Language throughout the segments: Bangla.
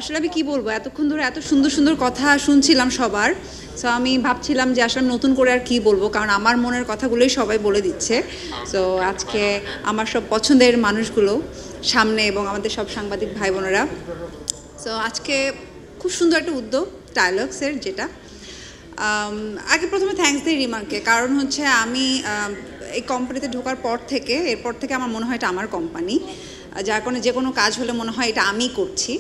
আসলে আমি কি বলবো, এতক্ষণ ধরে এত সুন্দর সুন্দর কথা শুনছিলাম সবার। সো আমি ভাবছিলাম যে আসলে নতুন করে আর কি বলবো, কারণ আমার মনের কথাগুলোই সবাই বলে দিচ্ছে। সো আজকে আমার সব পছন্দের মানুষগুলো সামনে এবং আমাদের সব সাংবাদিক ভাই বোনেরা। সো আজকে খুব সুন্দর একটা উদ্যোগ ডায়ালগসের, যেটা আগে প্রথমে থ্যাঙ্কস দিই রিমাকে, কারণ হচ্ছে আমি এই কোম্পানিতে ঢোকার পর থেকে এরপর থেকে আমার মনে হয় এটা আমার কোম্পানি, যার কারণে যে কোনো কাজ হলে মনে হয় এটা আমিই করছি।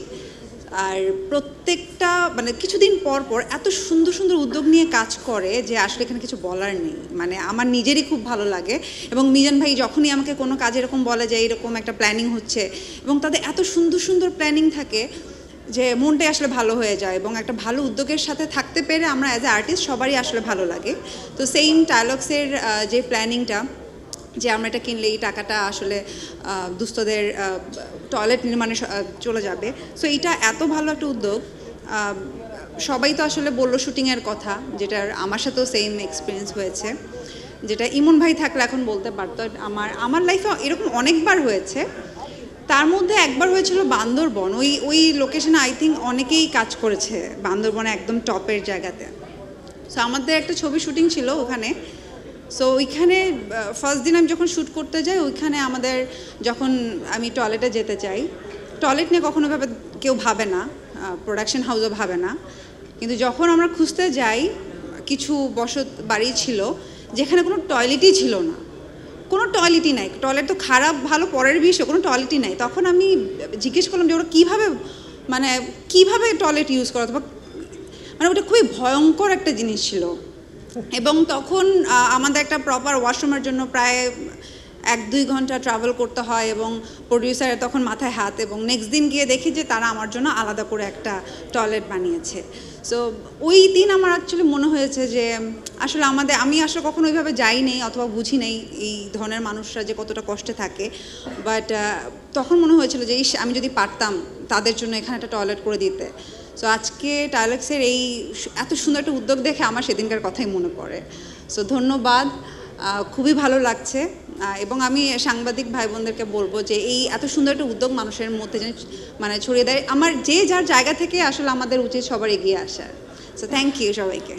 আর প্রত্যেকটা মানে কিছুদিন পর পর এত সুন্দর সুন্দর উদ্যোগ নিয়ে কাজ করে যে আসলে এখানে কিছু বলার নেই। মানে আমার নিজেরই খুব ভালো লাগে, এবং মিজান ভাই যখনই আমাকে কোনো কাজ এরকম বলে যে এরকম একটা প্ল্যানিং হচ্ছে, এবং তাদের এত সুন্দর সুন্দর প্ল্যানিং থাকে যে মনটাই আসলে ভালো হয়ে যায়, এবং একটা ভালো উদ্যোগের সাথে থাকতে পেরে আমরা অ্যাজ এ আর্টিস্ট সবারই আসলে ভালো লাগে। তো সেইম ডায়ালগসের যে প্ল্যানিংটা, যে আমরা এটা কিনলে এই টাকাটা আসলে দুস্থদের টয়লেট নির্মাণে চলে যাবে, সো এটা এত ভালো একটা উদ্যোগ। সবাই তো আসলে বললো শুটিংয়ের কথা, যেটার আমার সাথেও সেম এক্সপিরিয়েন্স হয়েছে, যেটা ইমন ভাই থাকলে এখন বলতে পারতো। আমার লাইফে এরকম অনেকবার হয়েছে, তার মধ্যে একবার হয়েছিল বান্দরবন। ওই লোকেশনে আই থিঙ্ক অনেকেই কাজ করেছে, বান্দরবনে একদম টপের জায়গাতে। সো আমাদের একটা ছবি শুটিং ছিল ওখানে। সো ওইখানে ফার্স্ট দিন আমি যখন শ্যুট করতে যাই, ওইখানে আমাদের যখন আমি টয়লেটে যেতে চাই, টয়লেট নিয়ে কখনো কেউ ভাবে না, প্রোডাকশন হাউসও ভাবে না, কিন্তু যখন আমরা খুঁজতে যাই কিছু বসত বাড়ি ছিল যেখানে কোনো টয়লেটই ছিল না, কোনো টয়লেটই নাই। টয়লেট তো খারাপ ভালো পরের বিষয়, কোনো টয়লেটই নাই। তখন আমি জিজ্ঞেস করলাম যে ওরা কীভাবে টয়লেট ইউজ করা, মানে ওটা খুবই ভয়ঙ্কর একটা জিনিস ছিল। এবং তখন আমাদের একটা প্রপার ওয়াশরুমের জন্য প্রায় 1-2 ঘন্টা ট্রাভেল করতে হয়, এবং প্রডিউসারের তখন মাথায় হাত, এবং নেক্সট দিন গিয়ে দেখি যে তারা আমার জন্য আলাদা করে একটা টয়লেট বানিয়েছে। সো ওই দিন আমার অ্যাকচুয়ালি মনে হয়েছে যে আসলে আমি আসলে কখনো ওইভাবে যাই নেই অথবা বুঝি নেই এই ধরনের মানুষরা যে কতটা কষ্টে থাকে, বাট তখন মনে হয়েছিল যে আমি যদি পারতাম তাদের জন্য এখানে একটা টয়লেট করে দিতে। সো আজকে ডায়ালগসের এই এত সুন্দর একটা উদ্যোগ দেখে আমার সেদিনকার কথাই মনে পড়ে। সো ধন্যবাদ, খুবই ভালো লাগছে। এবং আমি সাংবাদিক ভাই বোনদেরকে বলবো যে এই এত সুন্দর একটা উদ্যোগ মানুষের মধ্যে যেন মানে ছড়িয়ে দেয়। আমার যার জায়গা থেকে আসলে আমাদের উচিত সবার এগিয়ে আসার। সো থ্যাংক ইউ সবাইকে।